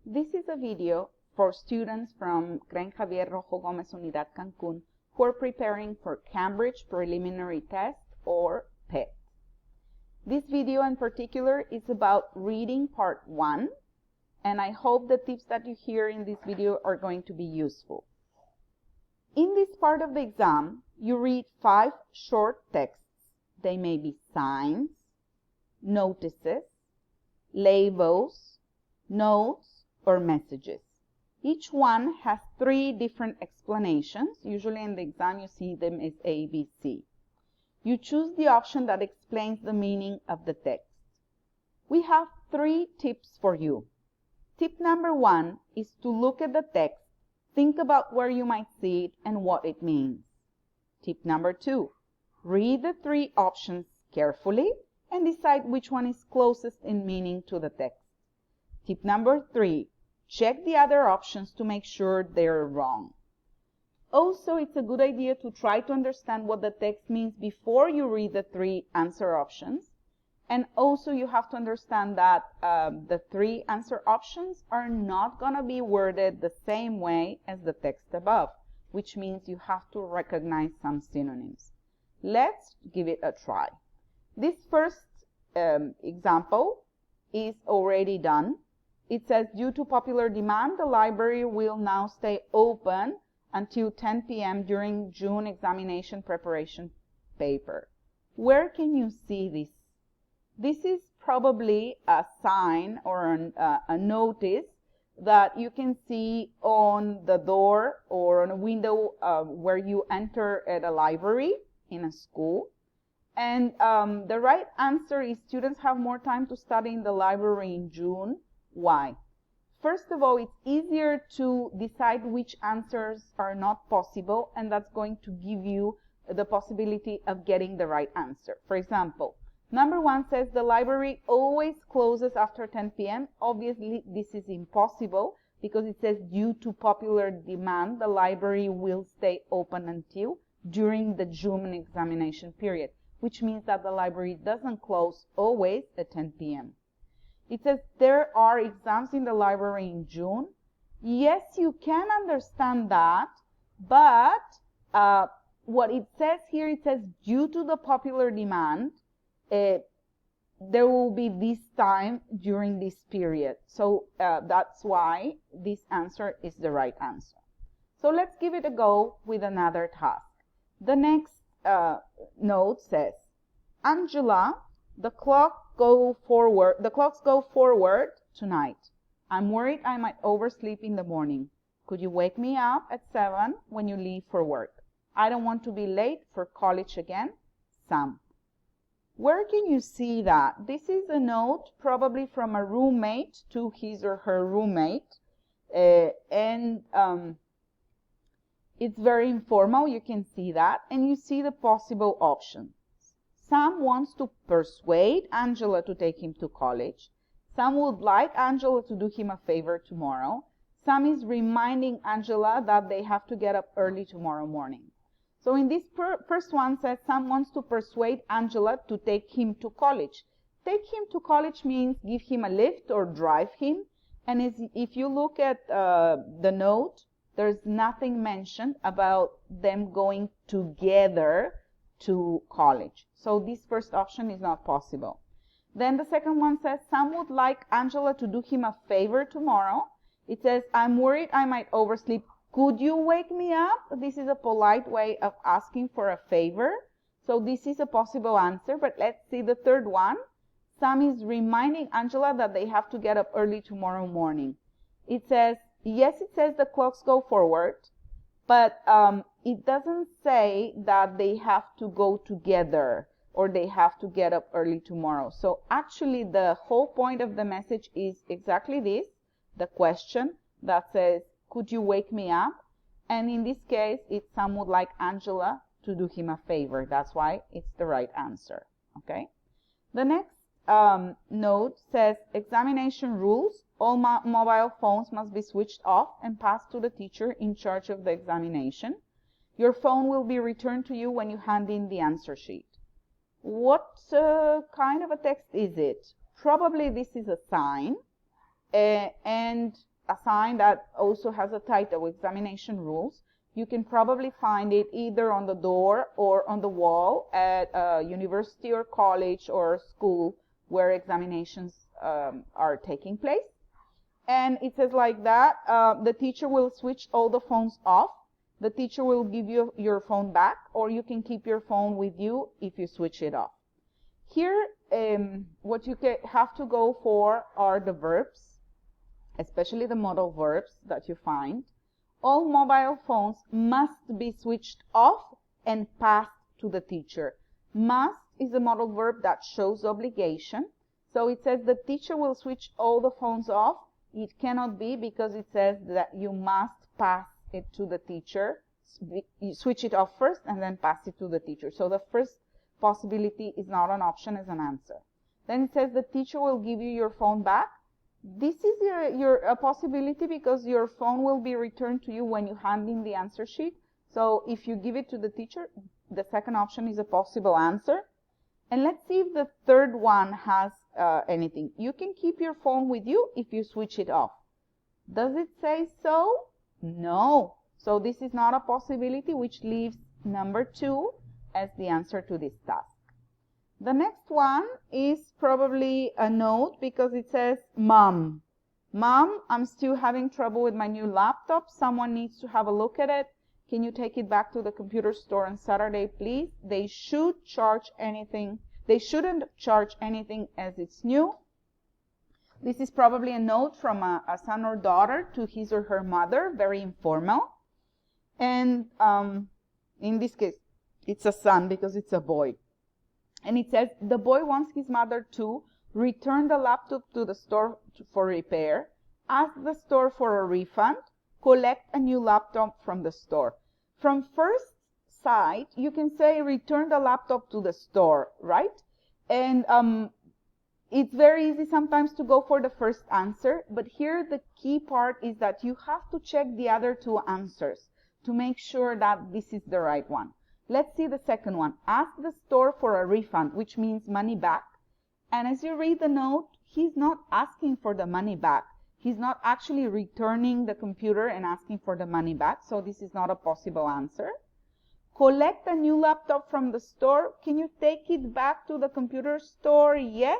This is a video for students from CREN Javier Rojo Gómez Unidad Cancún who are preparing for Cambridge Preliminary Test or PET. This video in particular is about reading part 1, and I hope the tips that you hear in this video are going to be useful. In this part of the exam, you read 5 short texts. They may be signs, notices, labels, notes, or messages. Each one has 3 different explanations. Usually in the exam you see them as A, B, C. You choose the option that explains the meaning of the text. We have 3 tips for you. Tip number 1 is to look at the text, think about where you might see it and what it means. Tip number 2, read the 3 options carefully and decide which one is closest in meaning to the text. Tip number 3, check the other options to make sure they're wrong. Also, it's a good idea to try to understand what the text means before you read the 3 answer options. And also you have to understand that the 3 answer options are not going to be worded the same way as the text above, which means you have to recognize some synonyms. Let's give it a try. This first example is already done. It says, due to popular demand, the library will now stay open until 10 p.m. during June examination preparation paper. Where can you see this? This is probably a sign or a notice that you can see on the door or on a window where you enter at a library in a school. And the right answer is students have more time to study in the library in June. Why? First of all, it's easier to decide which answers are not possible, and that's going to give you the possibility of getting the right answer. For example, number 1 says the library always closes after 10 p.m. Obviously, this is impossible because it says due to popular demand, the library will stay open until during the June examination period, which means that the library doesn't close always at 10 p.m. It says there are exams in the library in June. Yes, you can understand that, but what it says here, it says due to the popular demand, there will be this time during this period. So that's why this answer is the right answer. So let's give it a go with another task. The next note says, Angela, the clocks go forward tonight. I'm worried I might oversleep in the morning. Could you wake me up at 7 when you leave for work? I don't want to be late for college again. Sam. Where can you see that? This is a note probably from a roommate to his or her roommate. It's very informal. You can see that. And you see the possible options. Sam wants to persuade Angela to take him to college. Sam would like Angela to do him a favor tomorrow. Sam is reminding Angela that they have to get up early tomorrow morning. So in this first one says Sam wants to persuade Angela to take him to college. Take him to college means give him a lift or drive him. And if you look at the note, there's nothing mentioned about them going together to college. So this first option is not possible. Then the second one says Sam would like Angela to do him a favor tomorrow. It says, I'm worried I might oversleep. Could you wake me up? This is a polite way of asking for a favor. So this is a possible answer, but let's see the third one. Sam is reminding Angela that they have to get up early tomorrow morning. It says, yes, it says the clocks go forward, but it doesn't say that they have to go together or they have to get up early tomorrow. So actually the whole point of the message is exactly this, the question that says, could you wake me up? And in this case, it's Sam would like Angela to do him a favor. That's why it's the right answer. Okay. The next note says, examination rules. All mobile phones must be switched off and passed to the teacher in charge of the examination. Your phone will be returned to you when you hand in the answer sheet. What kind of a text is it? Probably this is a sign, and a sign that also has a title, Examination Rules. You can probably find it either on the door or on the wall at a university or college or school where examinations are taking place. And it says like that, the teacher will switch all the phones off. The teacher will give you your phone back, or you can keep your phone with you if you switch it off. Here, what you have to go for are the verbs, especially the modal verbs that you find. All mobile phones must be switched off and passed to the teacher. Must is a modal verb that shows obligation. So it says the teacher will switch all the phones off. It cannot be, because it says that you must pass it to the teacher. You switch it off first and then pass it to the teacher. So the first possibility is not an option as an answer. Then it says the teacher will give you your phone back. This is a possibility because your phone will be returned to you when you hand in the answer sheet. So if you give it to the teacher, the second option is a possible answer. And let's see if the third one has anything. You can keep your phone with you if you switch it off. Does it say so? No. So this is not a possibility, which leaves number 2 as the answer to this task. The next one is probably a note because it says, Mom, I'm still having trouble with my new laptop. Someone needs to have a look at it. Can you take it back to the computer store on Saturday, please? They shouldn't charge anything as it's new. This is probably a note from a son or daughter to his or her mother, very informal. And in this case, it's a son because it's a boy. And it says, the boy wants his mother to return the laptop to the store for repair, ask the store for a refund, collect a new laptop from the store. From first sight, you can say return the laptop to the store, right? And it's very easy sometimes to go for the first answer, but here the key part is that you have to check the other 2 answers to make sure that this is the right one. Let's see the second one. Ask the store for a refund, which means money back. And as you read the note, he's not asking for the money back. He's not actually returning the computer and asking for the money back, so this is not a possible answer. Collect a new laptop from the store. Can you take it back to the computer store? Yes,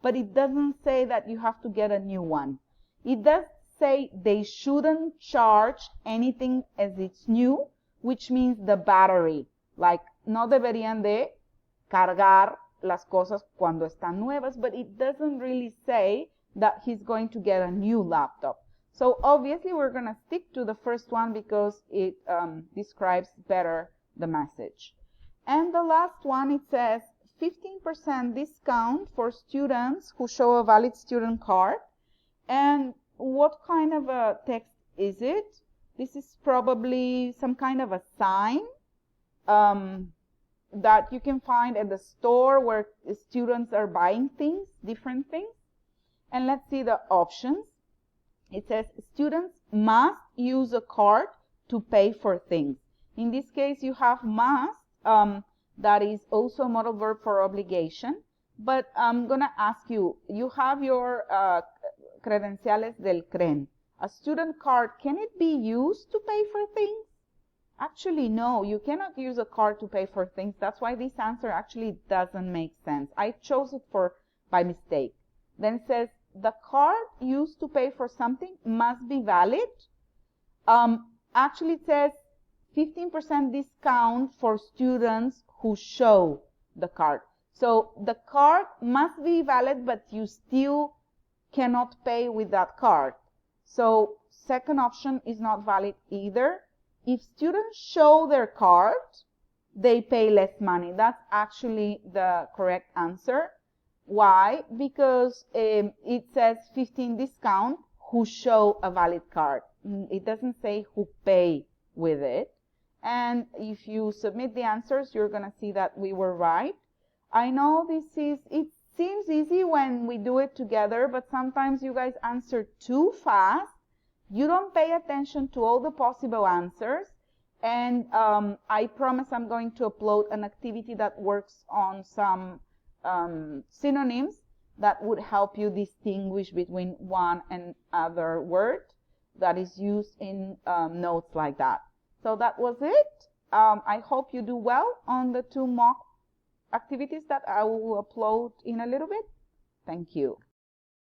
but it doesn't say that you have to get a new one. It does say they shouldn't charge anything as it's new, which means the battery. Like, no deberían de cargar las cosas cuando están nuevas, but it doesn't really say that he's going to get a new laptop. So obviously we're going to stick to the first one because it describes better the message. And the last one, it says 15% discount for students who show a valid student card. And what kind of a text is it? This is probably some kind of a sign that you can find at the store where students are buying things, different things. And let's see the options. It says students must use a card to pay for things. In this case, you have must, that is also a modal verb for obligation. But I'm going to ask you, you have your credenciales del CREN. A student card, can it be used to pay for things? Actually, no, you cannot use a card to pay for things. That's why this answer actually doesn't make sense. I chose it by mistake. Then it says, the card used to pay for something must be valid. Actually, it says 15% discount for students who show the card. So the card must be valid, but you still cannot pay with that card. So second option is not valid either. If students show their card, they pay less money. That's actually the correct answer. Why? Because it says 15 discount who show a valid card. It doesn't say who pay with it. And if you submit the answers, you're going to see that we were right. I know it seems easy when we do it together, but sometimes you guys answer too fast. You don't pay attention to all the possible answers. And I promise I'm going to upload an activity that works on some synonyms that would help you distinguish between one and other word. that is used in notes like that. So that was it. I hope you do well on the 2 mock activities that I will upload in a little bit. Thank you.